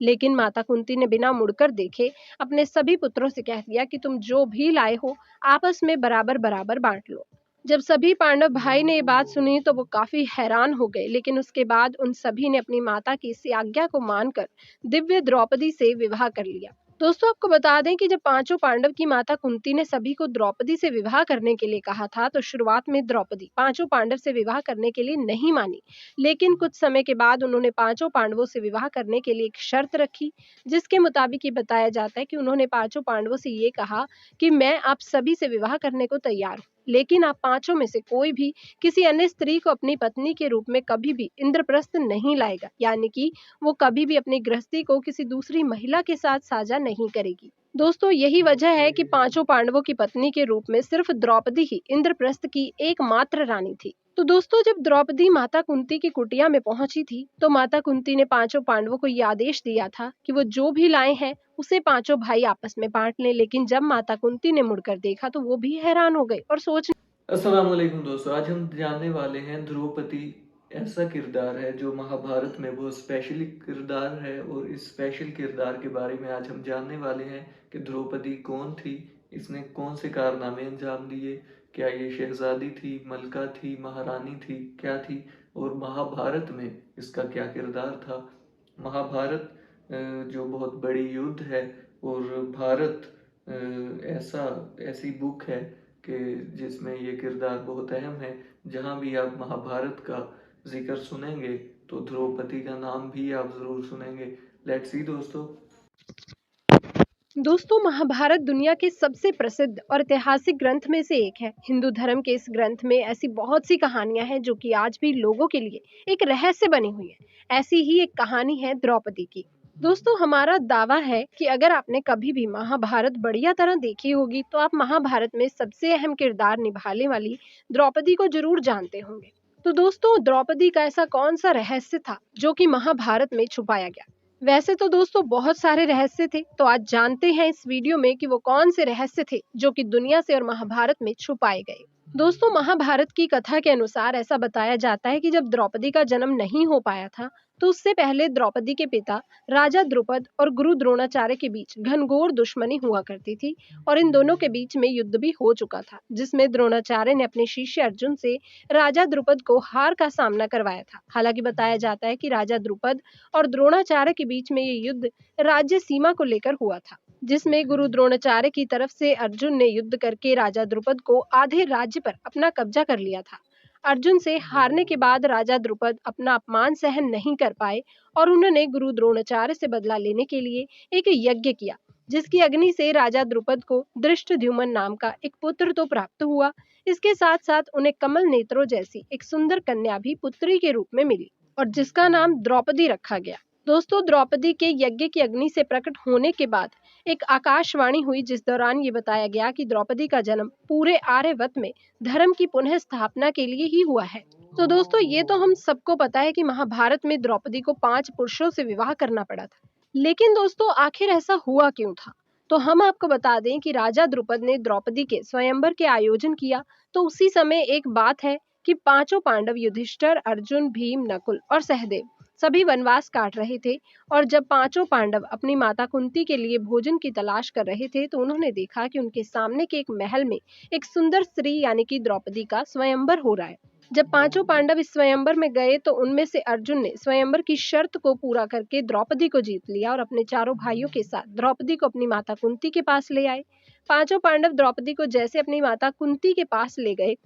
लेकिन माता कुंती ने बिना मुड़कर देखे अपने सभी पुत्रों से कह दिया कि तुम जो भी लाए हो आपस में बराबर बराबर बांट लो। जब सभी पांडव भाई ने ये बात सुनी तो वो काफी हैरान हो गए, लेकिन उसके बाद उन सभी ने अपनी माता की इस आज्ञा को मानकर दिव्य द्रौपदी से विवाह कर लिया। दोस्तों, आपको बता दें कि जब पांचों पांडव की माता कुंती ने सभी को द्रौपदी से विवाह करने के लिए कहा था, तो शुरुआत में द्रौपदी पांचों पांडव से विवाह करने के लिए नहीं मानी। लेकिन कुछ समय के बाद उन्होंने पांचों पांडवों से विवाह करने के लिए एक शर्त रखी, जिसके मुताबिक ये बताया जाता है कि उन्होंने पांचों पांडवों से ये कहा कि मैं आप सभी से विवाह करने को तैयार हूँ, लेकिन आप पांचों में से कोई भी किसी अन्य स्त्री को अपनी पत्नी के रूप में कभी भी इंद्रप्रस्थ नहीं लाएगा, यानी कि वो कभी भी अपनी गृहस्थी को किसी दूसरी महिला के साथ साझा नहीं करेगी। दोस्तों, यही वजह है कि पांचों पांडवों की पत्नी के रूप में सिर्फ द्रौपदी ही इंद्रप्रस्थ की एकमात्र रानी थी। तो दोस्तों, जब द्रौपदी माता कुंती की कुटिया में पहुंची थी, तो माता कुंती ने पांचों पांडवों को ये आदेश दिया था कि वो जो भी लाए हैं उसे पांचों भाई आपस में बांट लें। लेकिन जब माता कुंती ने मुड़कर देखा तो वो भी हैरान हो गई और सोच। अस्सलाम वालेकुम दोस्तों, आज हम जानने वाले हैं द्रौपदी ऐसा किरदार है जो महाभारत में बहुत स्पेशल किरदार है। और इस स्पेशल किरदार के बारे में आज हम जानने वाले हैं कि द्रौपदी कौन थी, इसने कौन से कारनामे अंजाम दिए, क्या ये शहजादी थी, मलका थी, महारानी थी, क्या थी, और महाभारत में इसका क्या किरदार था। महाभारत जो बहुत बड़ी युद्ध है, और भारत ऐसा ऐसी बुक है कि जिसमें ये किरदार बहुत अहम है। जहाँ भी आप महाभारत का जिक्र सुनेंगे तो द्रौपदी का नाम भी आप जरूर सुनेंगे। लेट्स सी दोस्तों। दोस्तों, महाभारत दुनिया के सबसे प्रसिद्ध और ऐतिहासिक ग्रंथ में से एक है। हिंदू धर्म के इस ग्रंथ में ऐसी बहुत सी कहानियां हैं जो कि आज भी लोगों के लिए एक रहस्य बनी हुई है। ऐसी ही एक कहानी है द्रौपदी की। दोस्तों, हमारा दावा है कि अगर आपने कभी भी महाभारत बढ़िया तरह देखी होगी तो आप महाभारत में सबसे अहम किरदार निभाने वाली द्रौपदी को जरूर जानते होंगे। तो दोस्तों, द्रौपदी का ऐसा कौन सा रहस्य था जो कि महाभारत में छुपाया गया? वैसे तो दोस्तों बहुत सारे रहस्य थे, तो आज जानते हैं इस वीडियो में कि वो कौन से रहस्य थे जो कि दुनिया से और महाभारत में छुपाए गए। दोस्तों, महाभारत की कथा के अनुसार ऐसा बताया जाता है कि जब द्रौपदी का जन्म नहीं हो पाया था, तो उससे पहले द्रौपदी के पिता राजा द्रुपद और गुरु द्रोणाचार्य के बीच घनघोर दुश्मनी हुआ करती थी, और इन दोनों के बीच में युद्ध भी हो चुका था, जिसमें द्रोणाचार्य ने अपने शिष्य अर्जुन से राजा द्रुपद को हार का सामना करवाया था। हालांकि बताया जाता है कि राजा द्रुपद और द्रोणाचार्य के बीच में ये युद्ध राज्य सीमा को लेकर हुआ था, जिसमें गुरु द्रोणाचार्य की तरफ से अर्जुन ने युद्ध करके राजा द्रुपद को आधे राज्य पर अपना कब्जा कर लिया था। अर्जुन से हारने के बाद राजा द्रुपद अपना अपमान सहन नहीं कर पाए, और उन्होंने गुरु द्रोणाचार्य से बदला लेने के लिए एक यज्ञ किया, जिसकी अग्नि से राजा द्रुपद को दृष्टद्युम्न नाम का एक पुत्र तो प्राप्त हुआ। इसके साथ साथ उन्हें कमल नेत्रों जैसी एक सुंदर कन्या भी पुत्री के रूप में मिली, और जिसका नाम द्रौपदी रखा गया। दोस्तों, द्रौपदी के यज्ञ की अग्नि से प्रकट होने के बाद एक आकाशवाणी हुई, जिस दौरान ये बताया गया कि द्रौपदी का जन्म पूरे आर्यवत में धर्म की पुनः स्थापना के लिए ही हुआ है। तो दोस्तों, ये तो हम सबको पता है कि महाभारत में द्रौपदी को 5 पुरुषों से विवाह करना पड़ा था। लेकिन दोस्तों, आखिर ऐसा हुआ क्यों था? तो हम आपको बता दें कि राजा द्रुपद ने द्रौपदी के स्वयंवर के आयोजन किया। तो उसी समय एक बात है कि पांचों पांडव युधिष्ठिर, अर्जुन, भीम, नकुल और सहदेव सभी वनवास काट रहे थे, और जब पांचों पांडव अपनी माता कुंती के लिए भोजन की तलाश कर रहे थे, तो उन्होंने देखा कि उनके सामने के एक महल में एक सुंदर स्त्री यानी कि द्रौपदी का स्वयंवर हो रहा है। जब पांचों पांडव इस स्वयंवर में गए, तो उनमें से अर्जुन ने स्वयंवर की शर्त को पूरा करके द्रौपदी को जीत लिया और अपने चारों भाइयों के साथ द्रौपदी को अपनी माता कुंती के पास ले आए। पांचों पांडव द्रौपदी को जैसे अपनी माता कुंती के पास ले गए,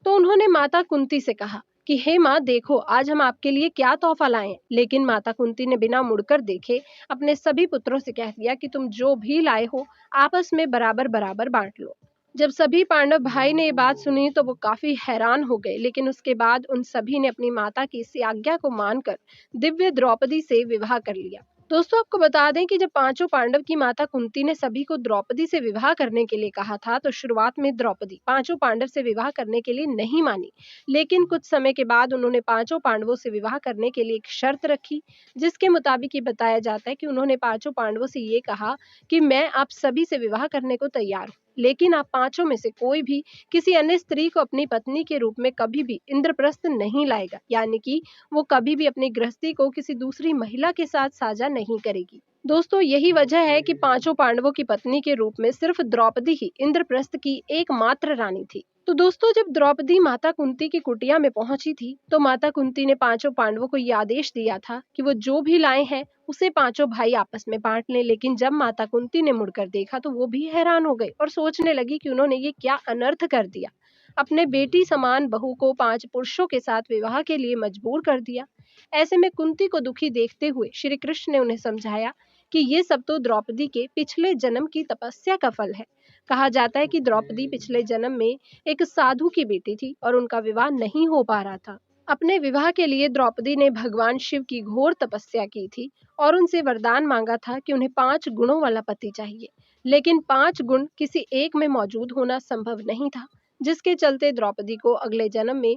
तो उन्होंने माता कुंती से कहा कि हे माँ, देखो आज हम आपके लिए क्या तोहफा लाए हैं। लेकिन माता कुंती ने बिना मुड़कर देखे अपने सभी पुत्रों से कह दिया कि तुम जो भी लाए हो आपस में बराबर बराबर बांट लो। जब सभी पांडव भाई ने ये बात सुनी तो वो काफी हैरान हो गए, लेकिन उसके बाद उन सभी ने अपनी माता की इस आज्ञा को मानकर दिव्य द्रौपदी से विवाह कर लिया। दोस्तों, आपको बता दें कि जब पांचों पांडव की माता कुंती ने सभी को द्रौपदी से विवाह करने के लिए कहा था, तो शुरुआत में द्रौपदी पांचों पांडव से विवाह करने के लिए नहीं मानी। लेकिन कुछ समय के बाद उन्होंने पांचों पांडवों से विवाह करने के लिए एक शर्त रखी, जिसके मुताबिक ये बताया जाता है कि उन्होंने पांचों पांडवों से ये कहा कि मैं आप सभी से विवाह करने को तैयार हूँ, लेकिन आप पांचों में से कोई भी किसी अन्य स्त्री को अपनी पत्नी के रूप में कभी भी इंद्रप्रस्थ नहीं लाएगा, यानी कि वो कभी भी अपनी गृहस्थी को किसी दूसरी महिला के साथ साझा नहीं करेगी। दोस्तों यही वजह है कि पांचों पांडवों की पत्नी के रूप में सिर्फ द्रौपदी ही इंद्रप्रस्थ की एकमात्र रानी थी। तो दोस्तों जब द्रौपदी माता कुंती की कुटिया में पहुंची थी तो माता कुंती ने पांचों पांडवों को ये आदेश दिया था कि वो जो भी लाए हैं उसे पांचों भाई आपस में बांट लें। लेकिन जब माता कुंती ने मुड़कर देखा तो वो भी हैरान हो गई और सोचने लगी कि उन्होंने ये क्या अनर्थ कर दिया। अपने बेटी समान बहू को पांच पुरुषों के साथ विवाह के लिए मजबूर कर दिया। ऐसे में कुंती को दुखी देखते हुए श्री कृष्ण ने उन्हें समझाया कि ये सब तो द्रौपदी के पिछले जन्म की तपस्या का फल है। कहा जाता है कि द्रौपदी पिछले जन्म में एक साधु की बेटी थी और उनका विवाह नहीं हो पा रहा था। अपने विवाह के लिए द्रौपदी ने भगवान शिव की घोर तपस्या की थी और उनसे वरदान मांगा था कि उन्हें 5 गुणों वाला पति चाहिए। लेकिन 5 गुण किसी एक में मौजूद होना संभव नहीं था, जिसके चलते द्रौपदी को अगले जन्म में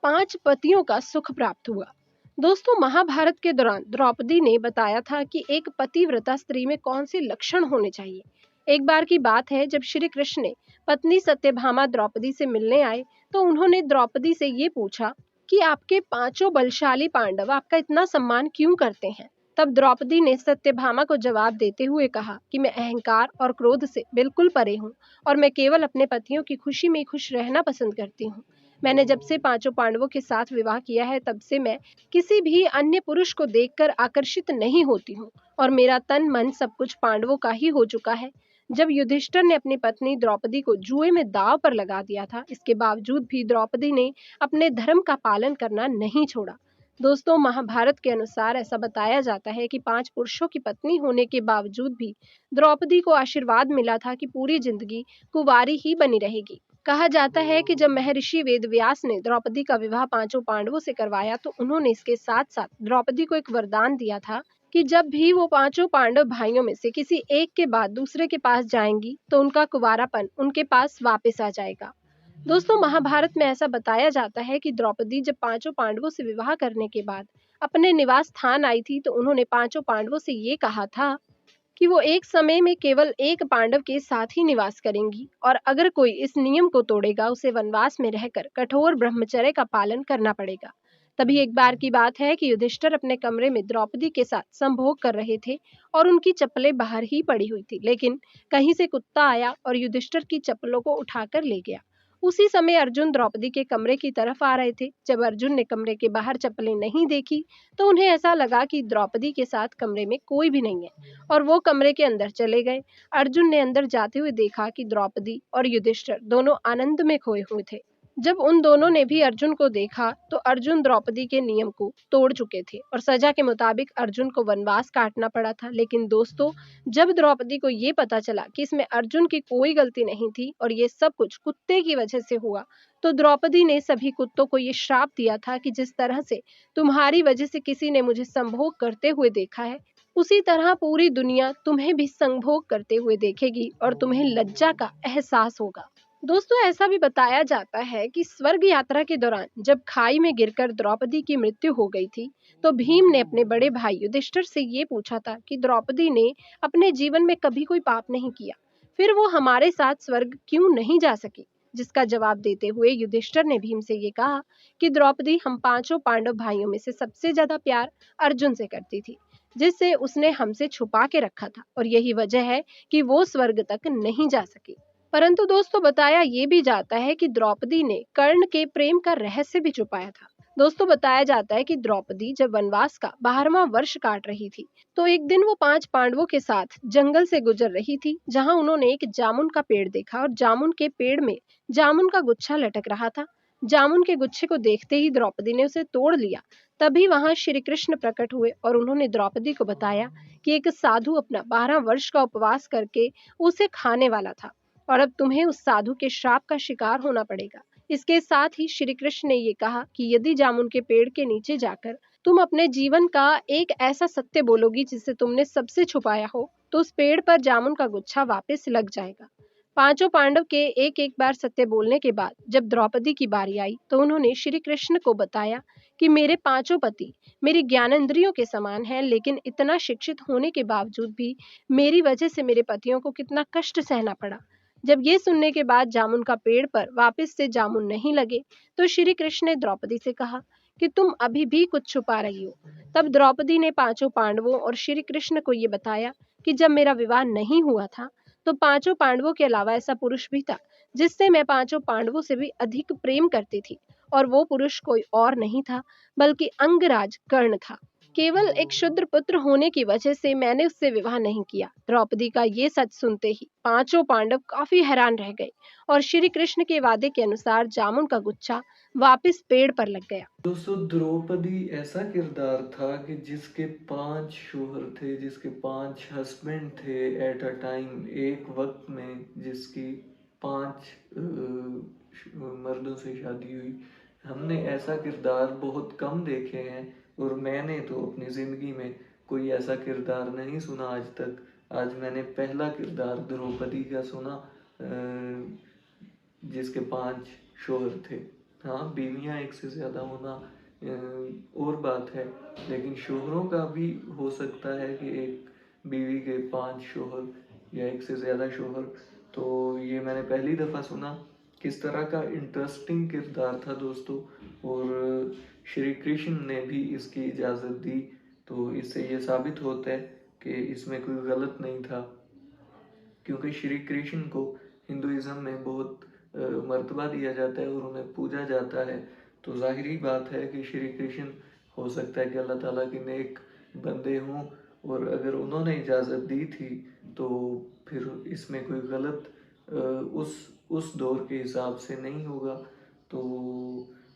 5 पतियों का सुख प्राप्त हुआ। दोस्तों महाभारत के दौरान द्रौपदी ने बताया था कि एक पतिव्रता स्त्री में कौन से लक्षण होने चाहिए। एक बार की बात है जब श्री कृष्ण ने पत्नी सत्यभामा द्रौपदी से मिलने आए तो उन्होंने द्रौपदी से ये पूछा कि आपके पांचों बलशाली पांडव आपका इतना सम्मान क्यों करते हैं। तब द्रौपदी ने सत्यभामा को जवाब देते हुए कहा कि मैं अहंकार और क्रोध से बिल्कुल परे हूँ और मैं केवल अपने पतियों की खुशी में खुश रहना पसंद करती हूँ। मैंने जब से पांचों पांडवों के साथ विवाह किया है तब से मैं किसी भी अन्य पुरुष को देखकर आकर्षित नहीं होती हूँ और मेरा तन मन सब कुछ पांडवों का ही हो चुका है। जब युधिष्ठिर ने अपनी पत्नी द्रौपदी को जुए में दांव पर लगा दिया था, इसके बावजूद भी द्रौपदी ने अपने धर्म का पालन करना नहीं छोड़ा। दोस्तों महाभारत के अनुसार ऐसा बताया जाता है कि 5 पुरुषों की पत्नी होने के बावजूद भी द्रौपदी को आशीर्वाद मिला था कि पूरी जिंदगी कुंवारी ही बनी रहेगी। कहा जाता है कि जब महर्षि वेदव्यास ने द्रौपदी का विवाह पांचों पांडवों से करवाया तो उन्होंने इसके साथ साथ द्रौपदी को एक वरदान दिया था कि जब भी वो पांचों पांडव भाइयों में से किसी एक के बाद दूसरे के पास जाएंगी तो उनका कुंवारापन उनके पास वापस आ जाएगा। दोस्तों महाभारत में ऐसा बताया जाता है कि द्रौपदी जब पांचों पांडवों से विवाह करने के बाद अपने निवास स्थान आई थी तो उन्होंने पांचों पांडवों से ये कहा था कि वो एक समय में केवल एक पांडव के साथ ही निवास करेंगी और अगर कोई इस नियम को तोड़ेगा उसे वनवास में रहकर कठोर ब्रह्मचर्य का पालन करना पड़ेगा। तभी एक बार की बात है कि युधिष्ठिर अपने कमरे में द्रौपदी के साथ संभोग कर रहे थे और उनकी चप्पलें बाहर ही पड़ी हुई थी, लेकिन कहीं से कुत्ता आया और युधिष्ठिर की चप्पलों को उठाकर ले गया। उसी समय अर्जुन द्रौपदी के कमरे की तरफ आ रहे थे। जब अर्जुन ने कमरे के बाहर चप्पलें नहीं देखी तो उन्हें ऐसा लगा कि द्रौपदी के साथ कमरे में कोई भी नहीं है और वो कमरे के अंदर चले गए। अर्जुन ने अंदर जाते हुए देखा कि द्रौपदी और युधिष्ठिर दोनों आनंद में खोए हुए थे। जब उन दोनों ने भी अर्जुन को देखा तो अर्जुन द्रौपदी के नियम को तोड़ चुके थे और सजा के मुताबिक अर्जुन को वनवास काटना पड़ा था। लेकिन दोस्तों जब द्रौपदी को ये पता चला कि इसमें अर्जुन की कोई गलती नहीं थी और ये सब कुछ कुत्ते की वजह से हुआ तो द्रौपदी ने सभी कुत्तों को ये श्राप दिया था कि जिस तरह से तुम्हारी वजह से किसी ने मुझे संभोग करते हुए देखा है उसी तरह पूरी दुनिया तुम्हें भी संभोग करते हुए देखेगी और तुम्हें लज्जा का एहसास होगा। दोस्तों ऐसा भी बताया जाता है कि स्वर्ग यात्रा के दौरान जब खाई में गिरकर द्रौपदी की मृत्यु हो गई थी तो भीम ने अपने बड़े भाई युधिष्ठिर से ये पूछा था कि द्रौपदी ने अपने जीवन में कभी कोई पाप नहीं किया, फिर वो हमारे साथ स्वर्ग क्यों नहीं जा सकी। जिसका जवाब देते हुए युधिष्ठिर ने भीम से ये कहा कि द्रौपदी हम पांचों पांडव भाइयों में से सबसे ज्यादा प्यार अर्जुन से करती थी, जिससे उसने हमसे छुपा के रखा था और यही वजह है कि वो स्वर्ग तक नहीं जा सकी। परंतु दोस्तों बताया ये भी जाता है कि द्रौपदी ने कर्ण के प्रेम का रहस्य भी छुपाया था। दोस्तों बताया जाता है कि द्रौपदी जब वनवास का 12वां वर्ष काट रही थी तो एक दिन वो 5 पांडवों के साथ जंगल से गुजर रही थी जहां उन्होंने एक जामुन का पेड़ देखा और जामुन के पेड़ में जामुन का गुच्छा लटक रहा था। जामुन के गुच्छे को देखते ही द्रौपदी ने उसे तोड़ लिया। तभी वहां श्री कृष्ण प्रकट हुए और उन्होंने द्रौपदी को बताया कि एक साधु अपना 12 वर्ष का उपवास करके उसे खाने वाला था और अब तुम्हें उस साधु के श्राप का शिकार होना पड़ेगा। इसके साथ ही श्री कृष्ण ने ये कहा कि यदि जामुन के पेड़ के नीचे जाकर तुम अपने जीवन का एक ऐसा सत्य बोलोगी जिसे तुमने सबसे छुपाया हो तो उस पेड़ पर जामुन का गुच्छा वापस लग जाएगा। पांचों पांडव के एक एक बार सत्य बोलने के बाद जब द्रौपदी की बारी आई तो उन्होंने श्री कृष्ण को बताया कि मेरे पांचों पति मेरी ज्ञानेंद्रियों के समान हैं, लेकिन इतना शिक्षित होने के बावजूद भी मेरी वजह से मेरे पतियों को कितना कष्ट सहना पड़ा। जब ये सुनने के बाद जामुन का पेड़ पर वापस से जामुन नहीं लगे तो श्री कृष्ण ने द्रौपदी से कहा कि तुम अभी भी कुछ छुपा रही हो। तब द्रौपदी ने पांचों पांडवों और श्री कृष्ण को ये बताया कि जब मेरा विवाह नहीं हुआ था तो पांचों पांडवों के अलावा ऐसा पुरुष भी था जिससे मैं पांचों पांडवों से भी अधिक प्रेम करती थी, और वो पुरुष कोई और नहीं था बल्कि अंगराज कर्ण था। केवल एक शूद्र पुत्र होने की वजह से मैंने उससे विवाह नहीं किया। द्रौपदी का ये सच सुनते ही पांचों पांडव काफी हैरान रह गए और श्री कृष्ण के वादे के अनुसार जामुन का गुच्छा वापस पेड़ पर लग गया। दोस्तों, द्रौपदी ऐसा किरदार था कि जिसके 5 शोहर थे, जिसके 5 हस्बैंड थे एट अ टाइम, एक वक्त में जिसकी 5 मर्दों से शादी हुई। हमने ऐसा किरदार बहुत कम देखे हैं, और मैंने तो अपनी ज़िंदगी में कोई ऐसा किरदार नहीं सुना आज तक। आज मैंने पहला किरदार द्रौपदी का सुना, जिसके 5 शोहर थे। हाँ, बीवियाँ एक से ज़्यादा होना और बात है, लेकिन शोहरों का भी हो सकता है कि एक बीवी के 5 शोहर या एक से ज़्यादा शोहर। तो ये मैंने पहली दफ़ा सुना। किस तरह का इंटरेस्टिंग किरदार था दोस्तों, और श्री कृष्ण ने भी इसकी इजाज़त दी, तो इससे ये साबित होता है कि इसमें कोई गलत नहीं था, क्योंकि श्री कृष्ण को हिंदुइज्म में बहुत मर्तबा दिया जाता है और उन्हें पूजा जाता है। तो ज़ाहिरी बात है कि श्री कृष्ण हो सकता है कि अल्लाह ताला के नेक बंदे हों, और अगर उन्होंने इजाज़त दी थी तो फिर इसमें कोई गलत उस दौर के हिसाब से नहीं होगा। तो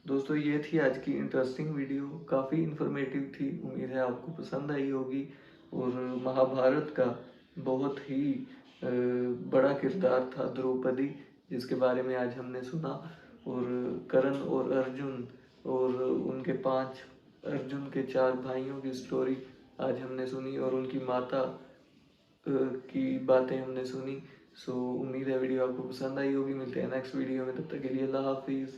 दोस्तों, ये थी आज की इंटरेस्टिंग वीडियो, काफ़ी इन्फॉर्मेटिव थी। उम्मीद है आपको पसंद आई होगी। और महाभारत का बहुत ही बड़ा किरदार था द्रौपदी, जिसके बारे में आज हमने सुना। और करण और अर्जुन और उनके 5 अर्जुन के 4 भाइयों की स्टोरी आज हमने सुनी, और उनकी माता की बातें हमने सुनी। सो उम्मीद है वीडियो आपको पसंद आई होगी। मिलते हैं नेक्स्ट वीडियो में, तब तक के लिए अल्लाह हाफिज़।